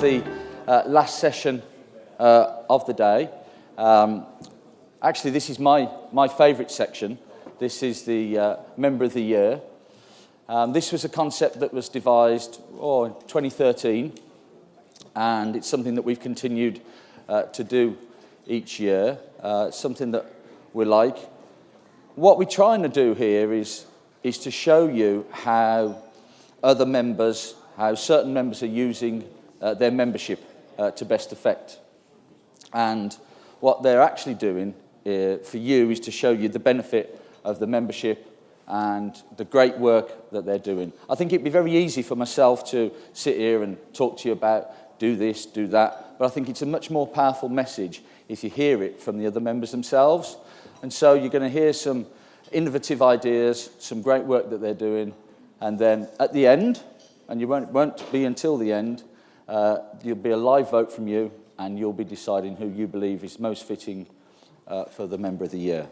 is the last session of the day. Actually, this is my favourite section. This is the Member of the Year. This was a concept that was devised in 2013, and it's something that we've continued to do each year. Something that we like. What we're trying to do here is to show you how other members, how certain members are using their membership to best effect. And what they're actually doing for you is to show you the benefit of the membership and the great work that they're doing. I think it'd be very easy for myself to sit here and talk to you about do this, do that, but I think it's a much more powerful message if you hear it from the other members themselves. And so you're going to hear some innovative ideas, some great work that they're doing, and then at the end, and you won't be until the end, there'll be a live vote from you, and you'll be deciding who you believe is most fitting for the Member of the Year.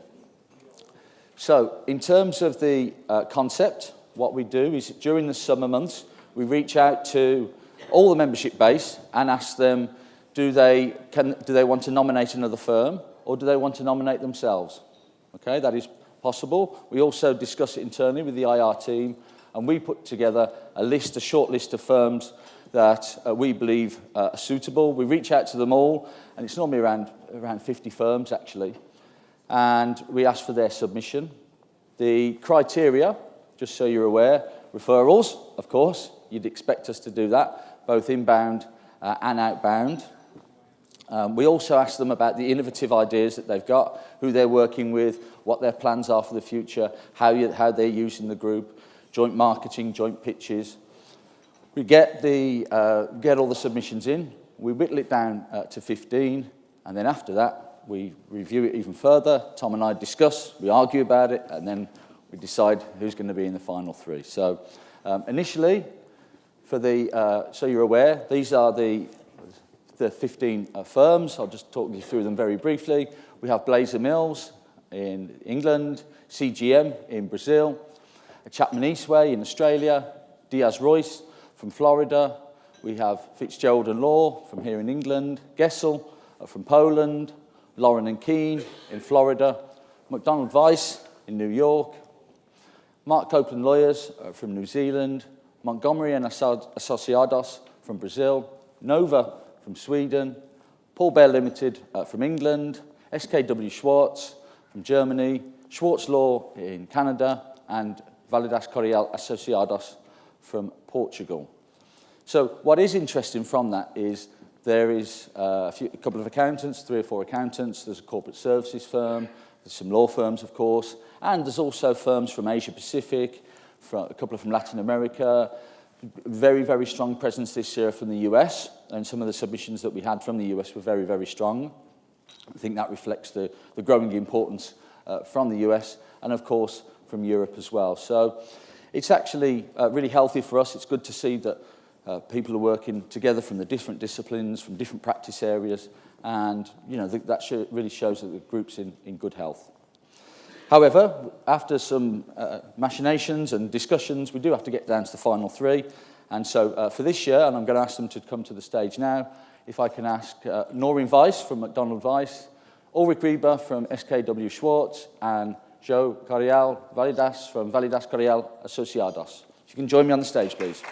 So, in terms of the concept, what we do is during the summer months, we reach out to all the membership base and ask them, do they want to nominate another firm, or do they want to nominate themselves? Okay, that is possible. We also discuss it internally with the IR team, and we put together a short list of firms that we believe are suitable. We reach out to them all, and it's normally around 50 firms actually, and we ask for their submission. The criteria, just so you're aware, referrals, of course, you'd expect us to do that, both inbound and outbound. We also ask them about the innovative ideas that they've got, who they're working with, what their plans are for the future, how they're using the group, joint marketing, joint pitches. We get all the submissions in, we whittle it down to 15, and then after that, we review it even further. Tom and I discuss, we argue about it, and then we decide who's going to be in the final 3. So initially, so you're aware, these are the 15 firms. I'll just talk you through them very briefly. We have Blazer Mills in England, CGM in Brazil, Chapman Eastway in Australia, Diaz Royce from Florida. We have Fitzgerald and Law from here in England, Gessel from Poland, Lauren and Keane in Florida, MacDonald Weiss in New York, Mark Copeland Lawyers from New Zealand, Montgomery and Associados from Brazil, Nova from Sweden, Paul Bear Limited from England, SKW Schwarz from Germany, Schwarz Law in Canada, and Valadas Coriel Associados from Portugal. So what is interesting from that is there is a couple of accountants, 3 or 4 accountants, there's a corporate services firm, there's some law firms, of course, and there's also firms from Asia Pacific, a couple from Latin America, very, very strong presence this year from the US, and some of the submissions that we had from the US were very, very strong. I think that reflects the growing importance from the US, and of course from Europe as well. So it's actually really healthy for us. It's good to see that people are working together from the different disciplines, from different practice areas, and that really shows that the group's in good health. However, after some machinations and discussions, we do have to get down to the final 3. And so for this year, and I'm going to ask them to come to the stage now, if I can ask Noreen Weiss from MacDonald Weiss, Ulrich Rieber from SKW Schwarz, and Joe Coriel Valadas from Valadas Coriel Associados. If you can join me on the stage, please.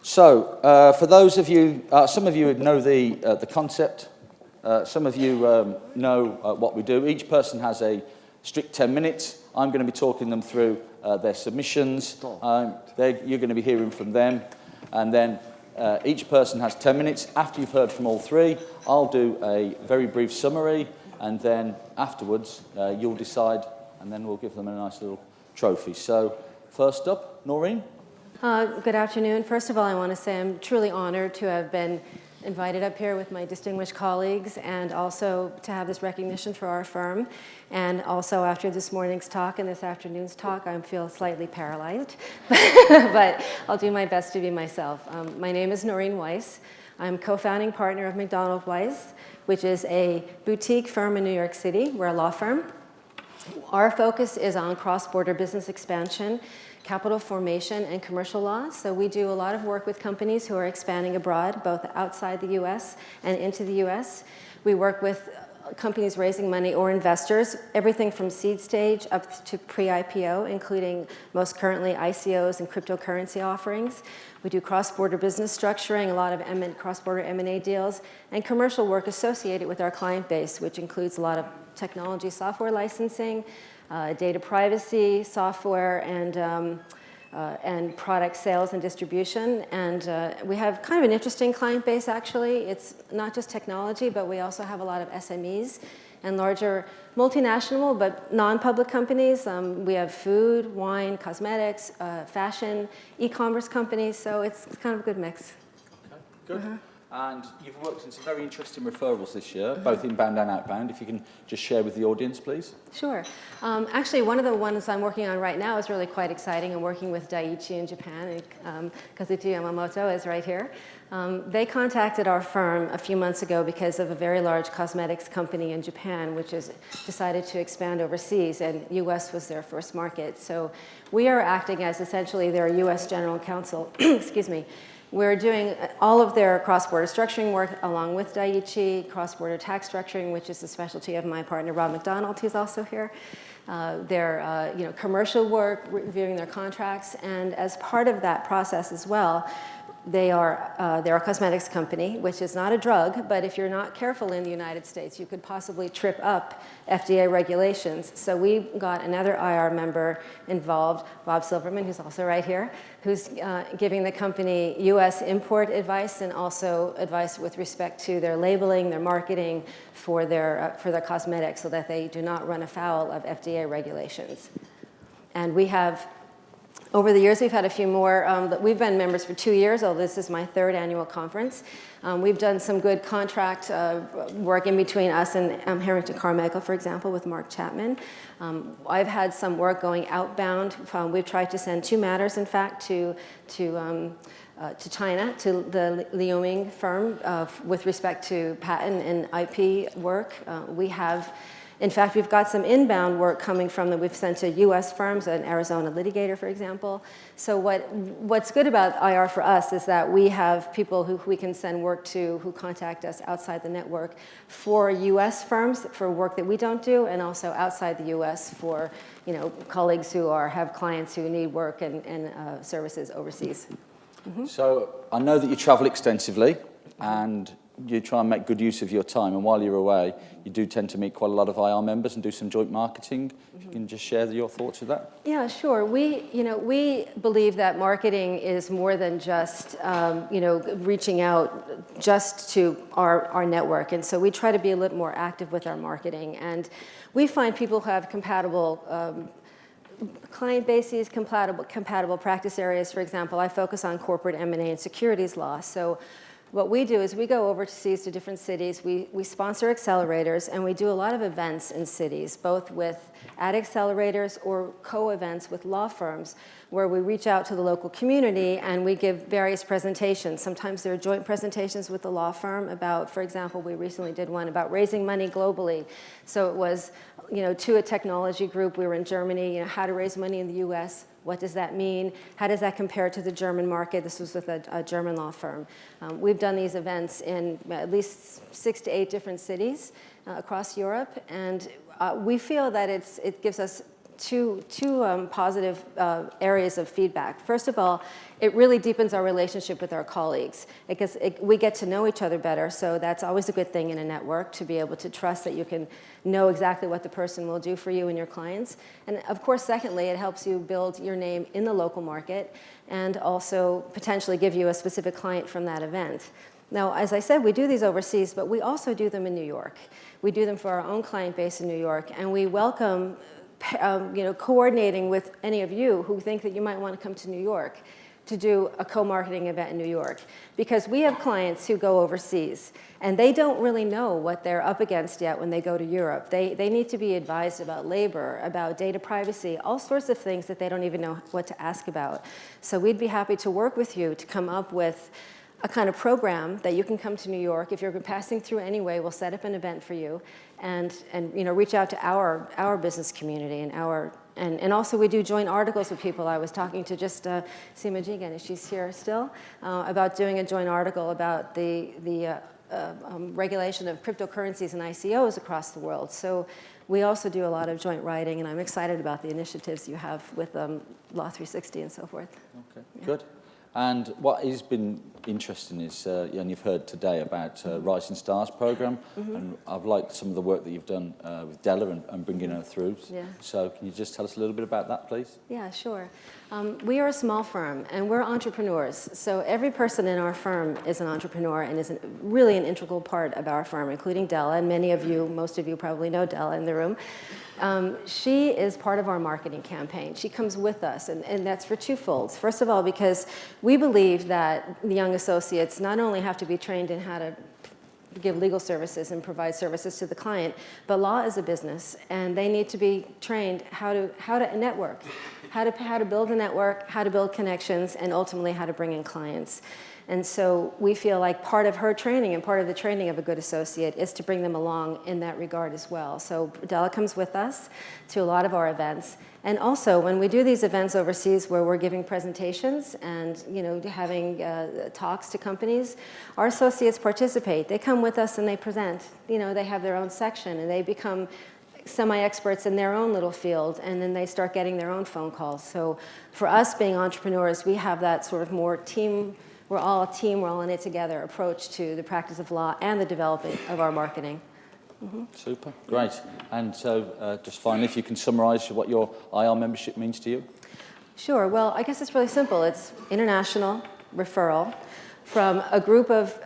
So, for those of you, some of you know the concept, some of you know what we do. Each person has a strict 10 minutes. I'm going to be talking them through their submissions. You're going to be hearing from them. And then each person has 10 minutes. After you've heard from all 3, I'll do a very brief summary, and then afterwards you'll decide, and then we'll give them a nice little trophy. So, first up, Noreen. Good afternoon. First of all, I want to say I'm truly honored to have been invited up here with my distinguished colleagues, and also to have this recognition for our firm. And also after this morning's talk and this afternoon's talk, I feel slightly paralyzed, but I'll do my best to be myself. My name is Noreen Weiss. I'm co-founding partner of MacDonald Weiss, which is a boutique firm in New York City. We're a law firm. Our focus is on cross-border business expansion, capital formation, and commercial law. So we do a lot of work with companies who are expanding abroad, both outside the US and into the US. We work with companies raising money or investors, everything from seed stage up to pre-IPO, including most currently ICOs and cryptocurrency offerings. We do cross-border business structuring, a lot of cross-border M&A deals, and commercial work associated with our client base, which includes a lot of technology software licensing, data privacy, software, and product sales and distribution. And we have kind of an interesting client base, actually. It's not just technology, but we also have a lot of SMEs and larger multinational but non-public companies. We have food, wine, cosmetics, fashion, e-commerce companies, so it's kind of a good mix. Okay, good. And you've worked in some very interesting referrals this year, both inbound and outbound. If you can just share with the audience, please. Sure. Actually, one of the ones I'm working on right now is really quite exciting. I'm working with Daiichi in Japan, and Kazuchi Yamamoto is right here. They contacted our firm a few months ago because of a very large cosmetics company in Japan, which has decided to expand overseas, and US was their first market. So we are acting as essentially their US general counsel, excuse me. We're doing all of their cross-border structuring work along with Daiichi, cross-border tax structuring, which is the specialty of my partner, Rob MacDonald, who's also here. Their commercial work, reviewing their contracts, and as part of that process as well, they're a cosmetics company, which is not a drug, but if you're not careful in the United States, you could possibly trip up FDA regulations. So we got another IR member involved, Bob Silverman, who's also right here, who's giving the company US import advice and also advice with respect to their labeling, their marketing for their cosmetics so that they do not run afoul of FDA regulations. And we have, over the years, we've had a few more. We've been members for 2 years, although this is my 3rd annual conference. We've done some good contract work in between us and Harrington Carmichael, for example, with Mark Chapman. I've had some work going outbound. We've tried to send 2 matters, in fact, to China, to the Liaoming firm with respect to patent and IP work. In fact, we've got some inbound work coming from them. We've sent to US firms, an Arizona litigator, for example. So what's good about IR for us is that we have people who we can send work to who contact us outside the network for US firms for work that we don't do, and also outside the US for colleagues who have clients who need work and services overseas. Mm-hmm. So I know that you travel extensively and you try and make good use of your time, and while you're away, you do tend to meet quite a lot of IR members and do some joint marketing. If you can just share your thoughts with that. Yeah, sure. We believe that marketing is more than just reaching out just to our network, and so we try to be a little more active with our marketing. And we find people who have compatible client bases, compatible practice areas. For example, I focus on corporate M&A and securities law. So what we do is we go overseas to different cities. We sponsor accelerators, and we do a lot of events in cities, both with at accelerators or co-events with law firms, where we reach out to the local community and we give various presentations. Sometimes there are joint presentations with the law firm about, for example, we recently did one about raising money globally. So it was, to a technology group. We were in Germany, how to raise money in the US. What does that mean? How does that compare to the German market? This was with a German law firm. We've done these events in at least 6 to 8 different cities across Europe, and we feel that it gives us two positive areas of feedback. First of all, it really deepens our relationship with our colleagues. We get to know each other better, so that's always a good thing in a network, to be able to trust that you can know exactly what the person will do for you and your clients. And of course, secondly, it helps you build your name in the local market and also potentially give you a specific client from that event. Now, as I said, we do these overseas, but we also do them in New York. We do them for our own client base in New York, and we welcome coordinating with any of you who think that you might want to come to New York to do a co-marketing event in New York. Because we have clients who go overseas, and they don't really know what they're up against yet when they go to Europe. They need to be advised about labor, about data privacy, all sorts of things that they don't even know what to ask about. So we'd be happy to work with you to come up with a kind of program that you can come to New York. If you're passing through anyway, we'll set up an event for you and reach out to our business community and also we do joint articles with people. I was talking to just Seema Jigan, she's here still, about doing a joint article about the regulation of cryptocurrencies and ICOs across the world. So we also do a lot of joint writing, and I'm excited about the initiatives you have with Law 360 and so forth. Okay, yeah. Good. And what has been interesting is, and you've heard today about Rising Stars program, and I've liked some of the work that you've done with Della and bringing her through. Yeah. So can you just tell us a little bit about that, please? Yeah, sure. We are a small firm, and we're entrepreneurs. So every person in our firm is an entrepreneur and is really an integral part of our firm, including Della, and most of you probably know Della in the room. She is part of our marketing campaign. She comes with us, and that's for twofolds. First of all, because we believe that the young associates not only have to be trained in how to give legal services and provide services to the client, but law is a business, and they need to be trained how to network, how to build a network, how to build connections, and ultimately how to bring in clients. And so we feel like part of her training and part of the training of a good associate is to bring them along in that regard as well. So Della comes with us to a lot of our events. And also, when we do these events overseas where we're giving presentations and having talks to companies, our associates participate. They come with us and they present. They have their own section and they become semi-experts in their own little field, and then they start getting their own phone calls. So for us being entrepreneurs, we have that sort of more team, we're all a team, we're all in it together approach to the practice of law and the development of our marketing. Super, great. And so just finally, if you can summarize what your IR membership means to you? Sure, well, I guess it's really simple. It's international referral from a group of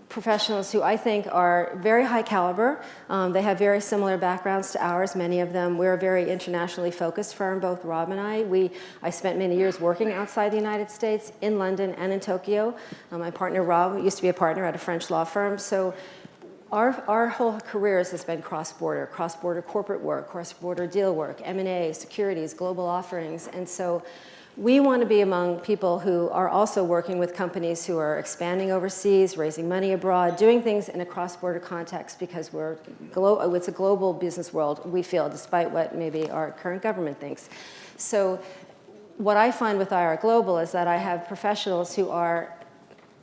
professionals who I think are very high caliber. They have very similar backgrounds to ours, many of them. We're a very internationally focused firm, both Rob and I spent many years working outside the United States, in London and in Tokyo. My partner Rob used to be a partner at a French law firm. So our whole careers has been cross-border corporate work, cross-border deal work, M&A, securities, global offerings. And so we want to be among people who are also working with companies who are expanding overseas, raising money abroad, doing things in a cross-border context because it's a global business world, we feel, despite what maybe our current government thinks. So what I find with IR Global is that I have professionals who are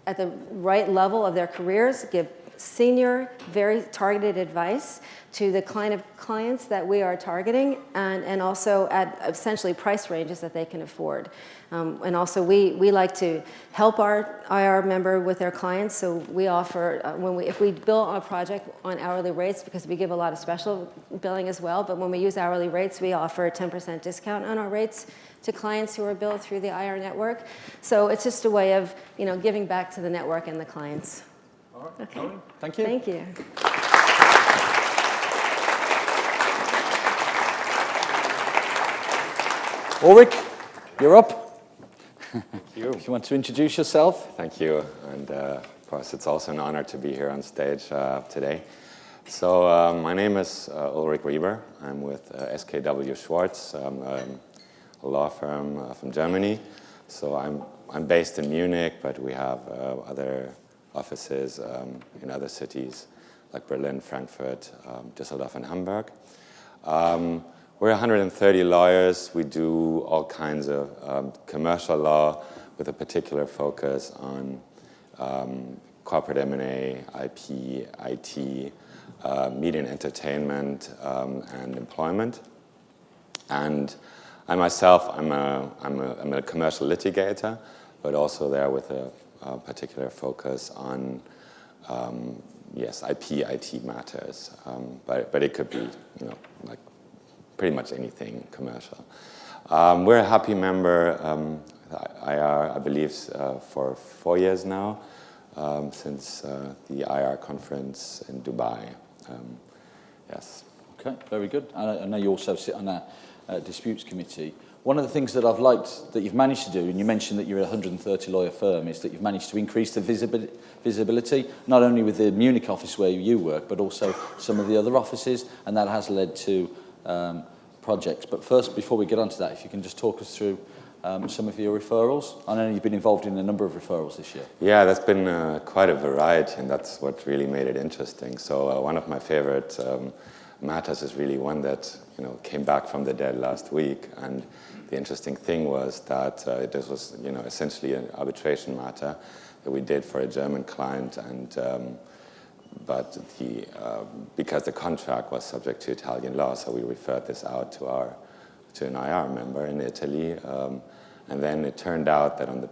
at the right level of their careers, give senior, very targeted advice to the clients that we are targeting, and also at essentially price ranges that they can afford. And also we like to help our IR member with their clients, so we offer, if we bill a project on hourly rates, because we give a lot of special billing as well, but when we use hourly rates, we offer a 10% discount on our rates to clients who are billed through the IR network. So it's just a way of giving back to the network and the clients. All right. Okay. Thank you. Thank you. Ulrich, you're up. Thank you. If you want to introduce yourself. Thank you. And of course, it's also an honor to be here on stage today. So my name is Ulrich Rieber. I'm with SKW Schwarz, a law firm from Germany. So I'm based in Munich, but we have other offices in other cities like Berlin, Frankfurt, Düsseldorf, and Hamburg. We're 130 lawyers. We do all kinds of commercial law with a particular focus on corporate M&A, IP, IT, media and entertainment, and employment. And I myself, I'm a commercial litigator, but also there with a particular focus on IP, IT matters. But it could be, like pretty much anything commercial. We're a happy member, IR, I believe, for 4 years now, since the IR conference in Dubai. Yes. Okay, very good. I know you also sit on that disputes committee. One of the things that I've liked that you've managed to do, and you mentioned that you're a 130 lawyer firm, is that you've managed to increase the visibility, not only with the Munich office where you work, but also some of the other offices, and that has led to projects. But first, before we get onto that, if you can just talk us through some of your referrals? I know you've been involved in a number of referrals this year. Yeah, there's been quite a variety, and that's what really made it interesting. So one of my favorite matters is really one that came back from the dead last week, and the interesting thing was that this was essentially an arbitration matter that we did for a German client, and but because the contract was subject to Italian law, so we referred this out to an IR member in Italy, and then it turned out that on the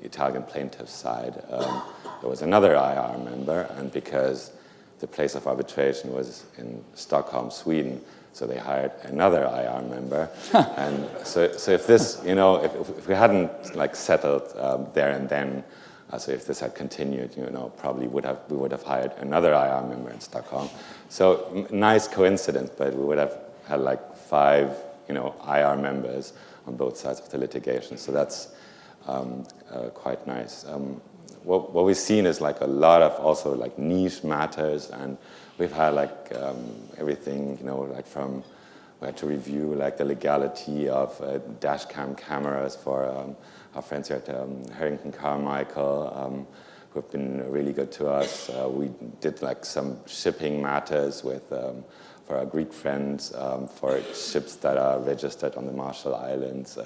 Italian plaintiff's side there was another IR member, and because the place of arbitration was in Stockholm, Sweden, so they hired another IR member, and so if this if we hadn't settled there and then. So if this had continued, probably we would have hired another IR member in Stockholm. So nice coincidence, but we would have had 5, IR members on both sides of the litigation. So that's quite nice. What we've seen is a lot of also niche matters, and we've had everything, from we had to review the legality of dash cam cameras for our friends here at Harrington Carmichael, who have been really good to us. We did some shipping matters with for our Greek friends for ships that are registered on the Marshall Islands,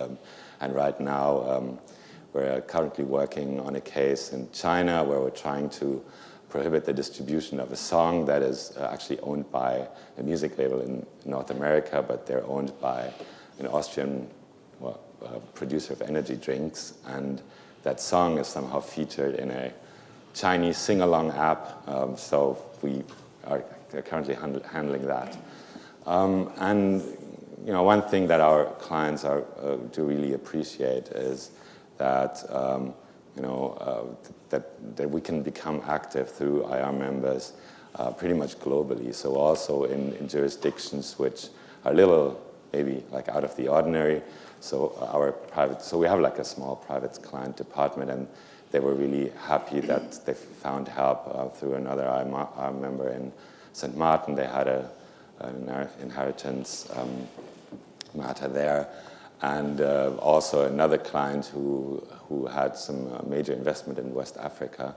and right now we're currently working on a case in China where we're trying to prohibit the distribution of a song that is actually owned by a music label in North America, but they're owned by an Austrian producer of energy drinks, and that song is somehow featured in a Chinese sing-along app, so we are currently handling that. And one thing that our clients do really appreciate is that that we can become active through IR members pretty much globally. So also in jurisdictions which are a little maybe out of the ordinary. So we have a small private client department, and they were really happy that they found help through another IR member in St. Martin. They had an inheritance matter there. And also another client who had some major investment in West Africa,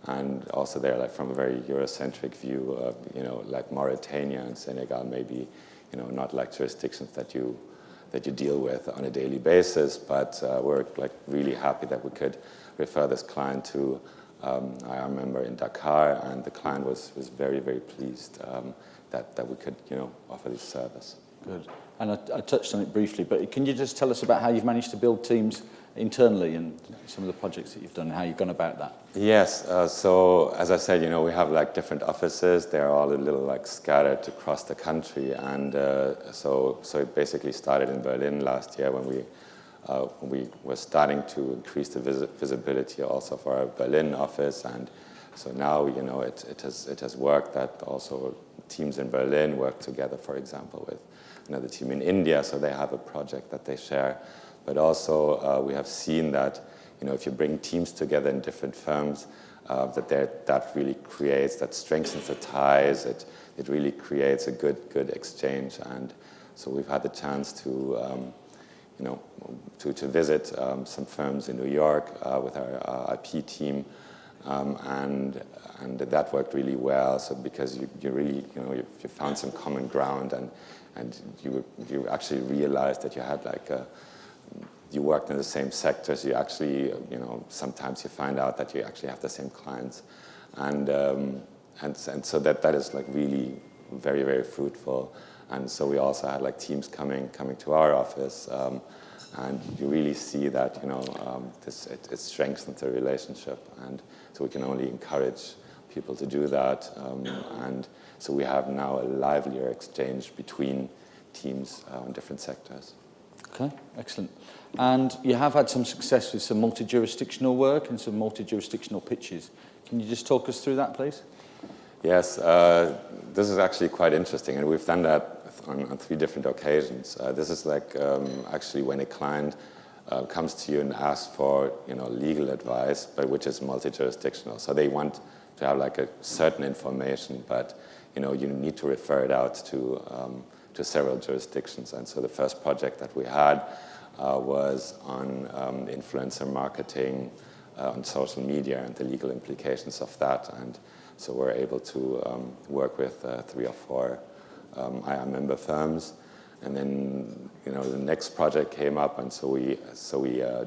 and also they're from a very Eurocentric view of Mauritania and Senegal, maybe not jurisdictions that you deal with on a daily basis, but we're really happy that we could refer this client to IR member in Dakar, and the client was very, very pleased that we could offer this service. Good. And I touched on it briefly, but can you just tell us about how you've managed to build teams internally and some of the projects that you've done and how you've gone about that? Yes. So as I said, we have different offices. They're all a little scattered across the country, and so it basically started in Berlin last year when we were starting to increase the visibility also for our Berlin office, and so now it has worked that also teams in Berlin work together, for example, with another team in India, so they have a project that they share. But also we have seen that if you bring teams together in different firms, that really strengthens the ties. It really creates a good exchange, and so we've had the chance to visit some firms in New York with our IP team, and that worked really well. So because you really you found some common ground, and you actually realized that you had you worked in the same sectors. You actually sometimes you find out that you actually have the same clients, and so that is really very, very fruitful. And so we also had teams coming to our office, and you really see that it strengthens the relationship, and so we can only encourage people to do that, and so we have now a livelier exchange between teams in different sectors. Okay, excellent. And you have had some success with some multi-jurisdictional work and some multi-jurisdictional pitches. Can you just talk us through that, please? Yes, this is actually quite interesting, and we've done that on 3 different occasions. This is actually when a client comes to you and asks for legal advice, but which is multi-jurisdictional. So they want to have a certain information, but you need to refer it out to several jurisdictions. And so the first project that we had was on influencer marketing on social media and the legal implications of that. And so we're able to work with 3 or 4 IR member firms. And then, the next project came up, and so we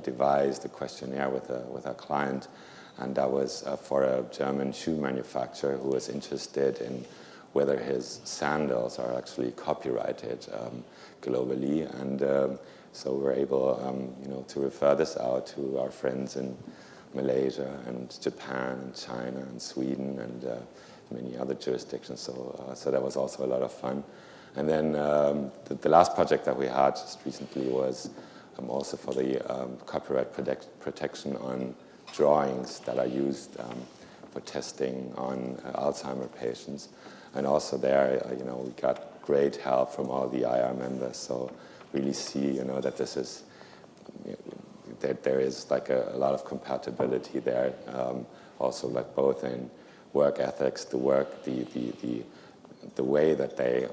devised a questionnaire with our client, and that was for a German shoe manufacturer who was interested in whether his sandals are actually copyrighted globally. And so we're able, to refer this out to our friends in Malaysia and Japan and China and Sweden and many other jurisdictions. So that was also a lot of fun. And then the last project that we had just recently was also for the copyright protection on drawings that are used for testing on Alzheimer patients. And also there, we got great help from all the IR members. So really see, that this is, that there is like a lot of compatibility there. Also, like both in work ethics, the way that they,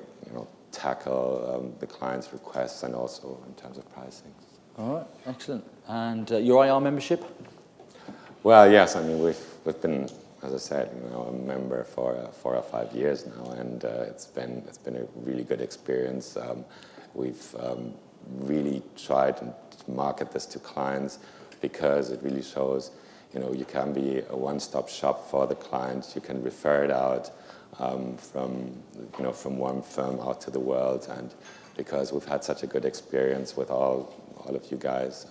tackle the client's requests, and also in terms of pricing. All right, excellent. And your IR membership? Well, yes. I mean, we've been, as I said, a member for 4 or 5 years now, and it's been a really good experience. We've really tried to market this to clients because it really shows, you can be a one-stop shop for the client. You can refer it out from one firm out to the world, and because we've had such a good experience with all of you guys,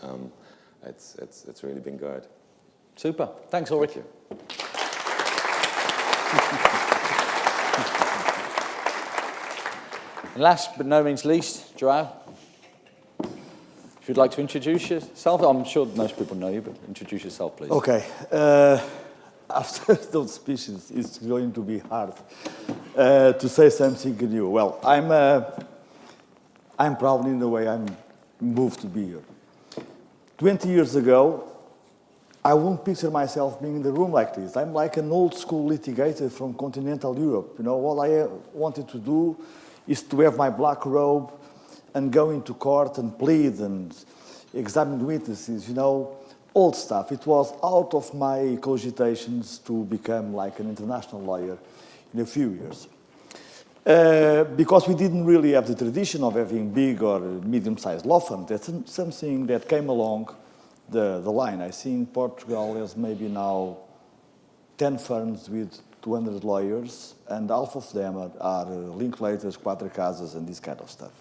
it's really been good. Super. Thanks, Ulrich. Thank you. And last but no means least, Joao, if you'd like to introduce yourself. I'm sure most people know you, but introduce yourself, please. Okay. After those speeches, it's going to be hard to say something new. Well, I'm proud in the way I'm moved to be here. 20 years ago, I wouldn't picture myself being in the room like this. I'm like an old school litigator from continental Europe. All I wanted to do is to have my black robe and go into court and plead and examine witnesses, old stuff. It was out of my cogitations to become like an international lawyer in a few years. Because we didn't really have the tradition of having big or medium-sized law firms. That's something that came along the line. I think Portugal has maybe now 10 firms with 200 lawyers, and half of them are Linklaters, Quatro Casas, and this kind of stuff.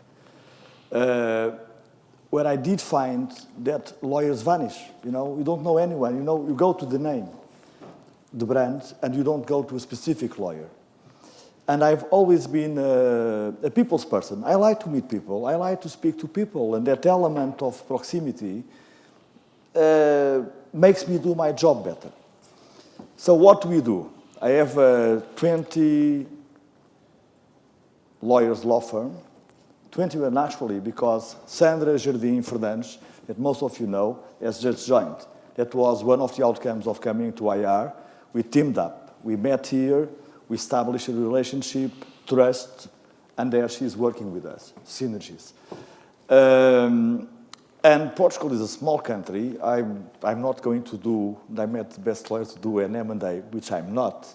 Where I did find that lawyers vanish. You don't know anyone. You go to the name, the brand, and you don't go to a specific lawyer. And I've always been a people's person. I like to meet people. I like to speak to people, and that element of proximity makes me do my job better. So what do we do? I have a 20 lawyers law firm. 21 actually, because Sandra Jardim Fernandes, that most of you know, has just joined. That was one of the outcomes of coming to IR. We teamed up. We met here. We established a relationship, trust, and there she's working with us, synergies. And Portugal is a small country. I'm not going to do, I met the best lawyers to do an M&A, which I'm not.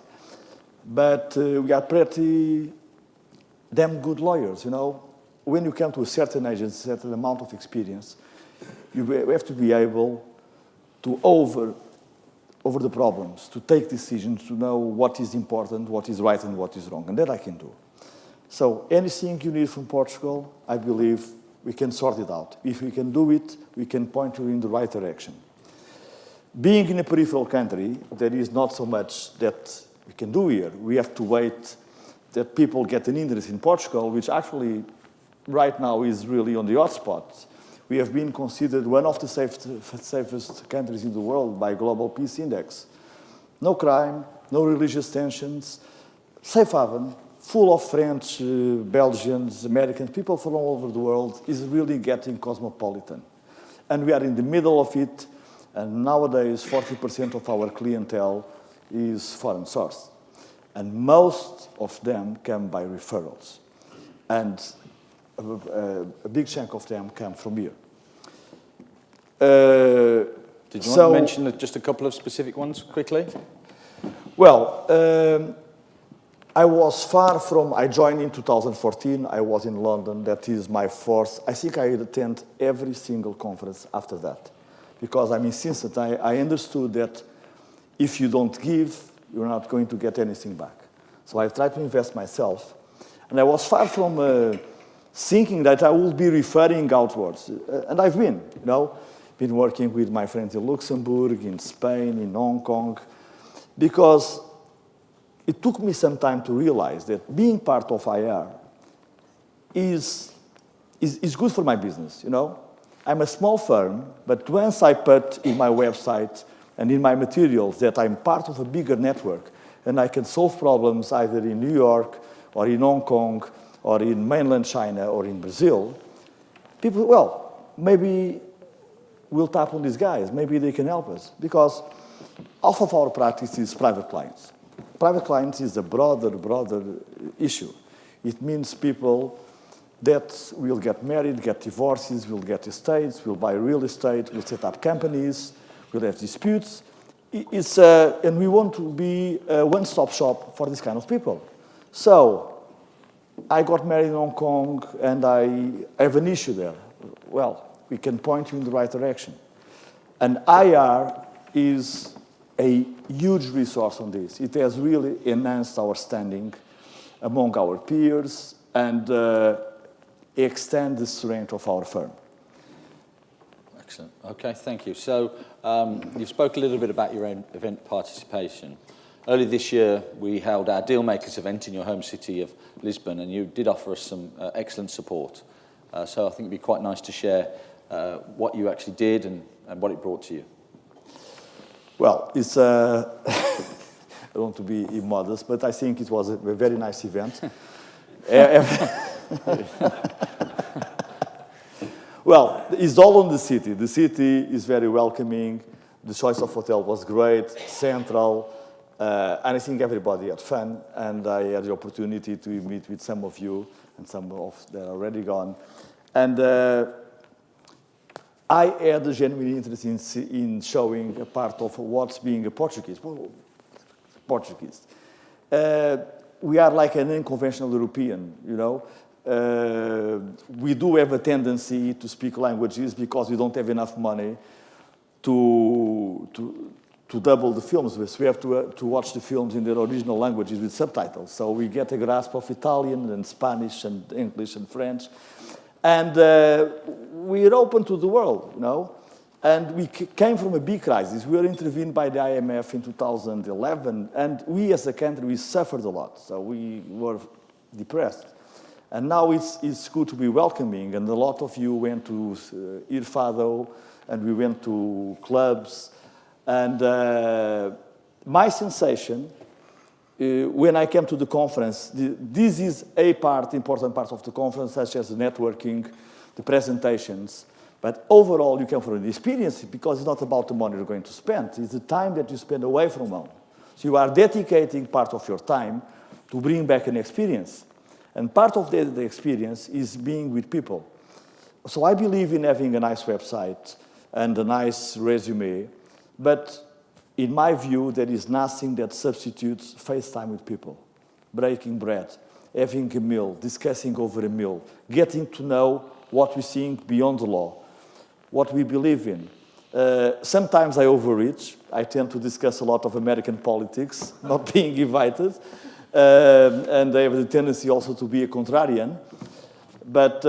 But we are pretty damn good lawyers, When you come to a certain age and a certain amount of experience, you have to be able to over the problems, to take decisions, to know what is important, what is right, and what is wrong. And that I can do. So anything you need from Portugal, I believe we can sort it out. If we can do it, we can point you in the right direction. Being in a peripheral country, there is not so much that we can do here. We have to wait that people get an interest in Portugal, which actually right now is really on the hotspot. We have been considered one of the safest countries in the world by Global Peace Index. No crime, no religious tensions, safe haven, full of French, Belgians, Americans, people from all over the world, is really getting cosmopolitan. And we are in the middle of it, and nowadays 40% of our clientele is foreign sourced. And most of them come by referrals. And a big chunk of them come from here. Did you want to mention just a couple of specific ones quickly? Well, I was far from, I joined in 2014, I was in London, that is my first, I think I attend every single conference after that. Because I'm insistent, I understood that if you don't give, you're not going to get anything back. So I tried to invest myself. And I was far from thinking that I would be referring outwards. And I've been, been working with my friends in Luxembourg, in Spain, in Hong Kong, because it took me some time to realize that being part of IR is good for my business, I'm a small firm, but once I put in my website and in my materials that I'm part of a bigger network and I can solve problems either in New York or in Hong Kong or in mainland China or in Brazil, people, well, maybe we'll tap on these guys. Maybe they can help us. Because half of our practice is private clients. Private clients is a broader issue. It means people that will get married, get divorces, will get estates, will buy real estate, will set up companies, will have disputes. And we want to be a one-stop shop for this kind of people. So I got married in Hong Kong, and I have an issue there. Well, we can point you in the right direction. And IR is a huge resource on this. It has really enhanced our standing among our peers and extend the strength of our firm. Excellent. Okay, thank you. So you spoke a little bit about your own event participation. Earlier this year, we held our Dealmakers event in your home city of Lisbon, and you did offer us some excellent support. So I think it'd be quite nice to share what you actually did and what it brought to you. Well, it's I don't want to be immodest, but I think it was a very nice event. Well, it's all on the city. The city is very welcoming. The choice of hotel was great, central, and I think everybody had fun. And I had the opportunity to meet with some of you, and some of them are already gone. And I had a genuine interest in showing a part of what's being a Portuguese. We are like an unconventional European, we do have a tendency to speak languages because we don't have enough money to double the films. So we have to watch the films in their original languages with subtitles. So we get a grasp of Italian and Spanish and English and French. And we're open to the world, And we came from a big crisis. We were intervened by the IMF in 2011. And we as a country, we suffered a lot. So we were depressed. And now it's good to be welcoming. And a lot of you went to Irfado, and we went to clubs. And my sensation, when I came to the conference, this is a important part of the conference, such as the networking, the presentations. But overall, you come from the experience because it's not about the money you're going to spend. It's the time that you spend away from home. So you are dedicating part of your time to bring back an experience. And part of the experience is being with people. So I believe in having a nice website and a nice resume. But in my view, there is nothing that substitutes face time with people. Breaking bread, having a meal, discussing over a meal, getting to know what we think beyond the law, what we believe in. Sometimes I overreach. I tend to discuss a lot of American politics, not being invited. And I have the tendency also to be a contrarian. But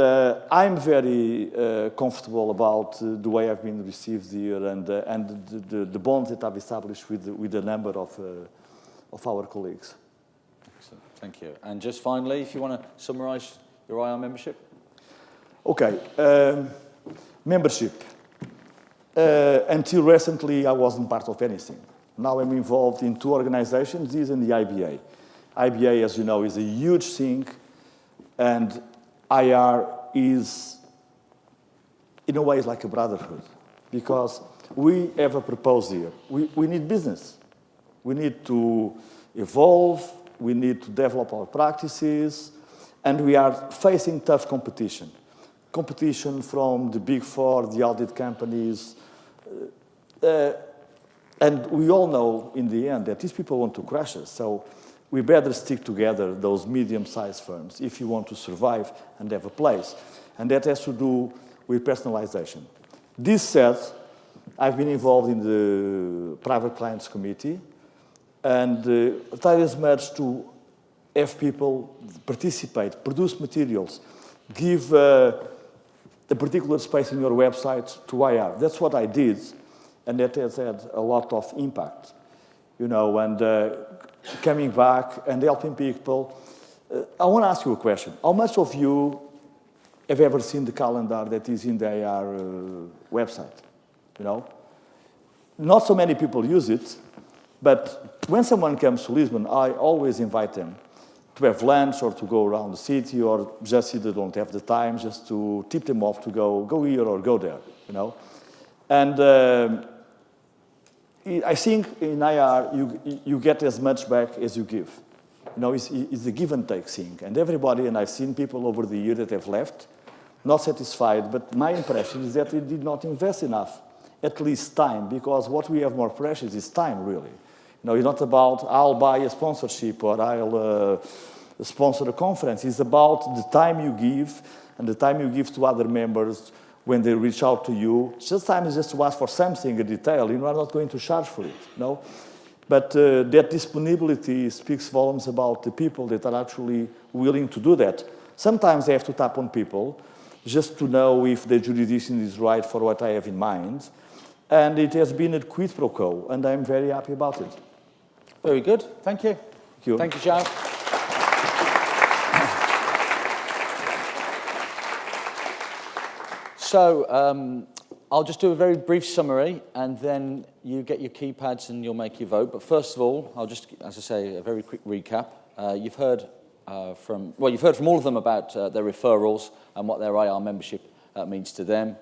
I'm very comfortable about the way I've been received here and the bonds that I've established with a number of our colleagues. Excellent. Thank you. And just finally, if you want to summarize your IR membership? Okay. Membership. Until recently, I wasn't part of anything. Now I'm involved in two organizations, this and the IBA. IBA, as you know, is a huge thing, and IR is, in a way, like a brotherhood, because we have a purpose here. We need business. We need to evolve, we need to develop our practices, and we are facing tough competition. competition from the Big Four, the audit companies. And we all know in the end that these people want to crush us. So we better stick together, those medium-sized firms, if you want to survive and have a place. And that has to do with personalization. This said, I've been involved in the Private Clients Committee, and try as much to have people participate, produce materials, give a particular space in your website to IR. That's what I did, and that has had a lot of impact. You know, and coming back and helping people. I want to ask you a question. How much of you have ever seen the calendar that is in the IR website? You know? Not so many people use it, but when someone comes to Lisbon, I always invite them to have lunch or to go around the city, or just if they don't have the time, just to tip them off to go here or go there, you know? And I think in IR, you get as much back as you give. You know, it's a give and take thing. And everybody, and I've seen people over the year that have left, not satisfied, but my impression is that they did not invest enough, at least time, because what we have more precious is time, really. You know, it's not about I'll buy a sponsorship or I'll sponsor a conference. It's about the time you give and the time you give to other members when they reach out to you. Sometimes just to ask for something, a detail. You are not going to charge for it, no? But that disponibility speaks volumes about the people that are actually willing to do that. Sometimes I have to tap on people just to know if the jurisdiction is right for what I have in mind. And it has been a quid pro quo, and I'm very happy about it. Very good. Thank you. Thank you. Thank you, Joe. So I'll just do a very brief summary, and then you get your keypads and you'll make your vote. But first of all, I'll just, as I say, a very quick recap. You've heard from all of them about their referrals and what their IR membership means to them.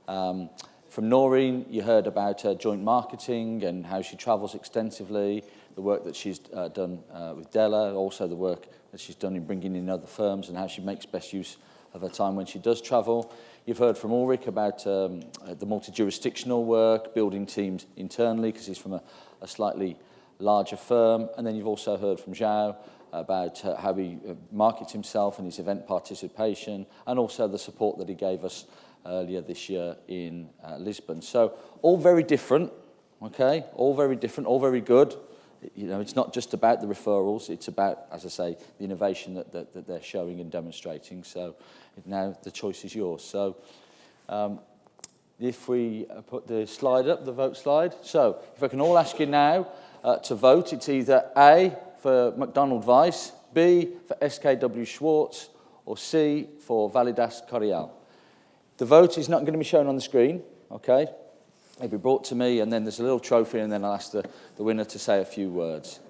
From Noreen, you heard about her joint marketing and how she travels extensively, the work that she's done with Della, also the work that she's done in bringing in other firms and how she makes best use of her time when she does travel. You've heard from Ulrich about the multi-jurisdictional work, building teams internally because he's from a slightly larger firm. And then you've also heard from João about how he markets himself and his event participation, and also the support that he gave us earlier this year in Lisbon. So all very different, okay? All very different, all very good. You know, it's not just about the referrals, it's about, as I say, the innovation that they're showing and demonstrating. So now the choice is yours. So if we put the slide up, the vote slide. So if I can all ask you now to vote, it's either A for MacDonald Weiss, B for SKW Schwarz, or C for Valadas Coriel. The vote is not going to be shown on the screen, okay? It'll be brought to me, and then there's a little trophy, and then I'll ask the winner to say a few words.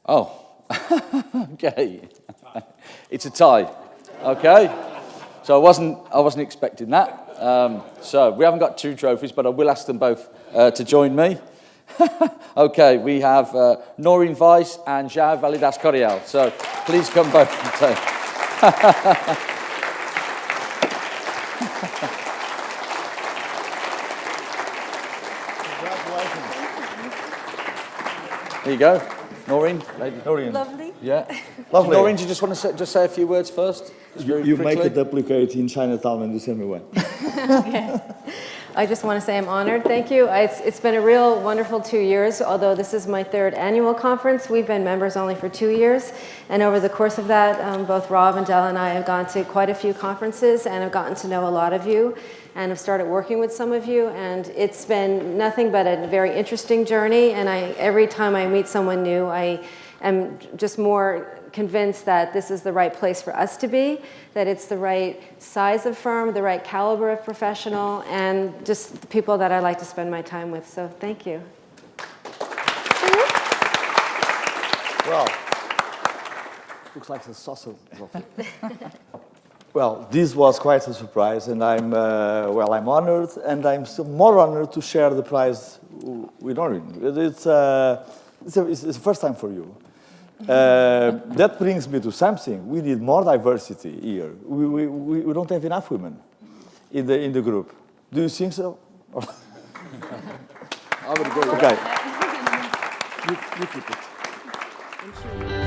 Oh, okay. It's a tie, okay? So I wasn't expecting that. So we haven't got two trophies, but I will ask them both to join me. Okay, we have Noreen Weiss and João Valadas Coriel. So please come both. There you go. Noreen, lady. Noreen. Lovely. Yeah. Lovely. Noreen, do you just want to just say a few words first? You make it duplicate in Chinatown and the same way. Okay. I just want to say I'm honored. Thank you. It's been a real wonderful 2 years, although this is my third annual conference. We've been members only for 2 years. And over the course of that, both Rob and Della and I have gone to quite a few conferences and have gotten to know a lot of you and have started working with some of you. And it's been nothing but a very interesting journey. And every time I meet someone new, I am just more convinced that this is the right place for us to be, that it's the right size of firm, the right caliber of professional, and just the people that I like to spend my time with. So thank you. Well, looks like a saucer. Well, this was quite a surprise, and I'm honored, and I'm still more honored to share the prize with Noreen. it's the first time for you. That brings me to something. We need more diversity here. We don't have enough women in the group. Do you think so? I would agree. Okay. You keep it.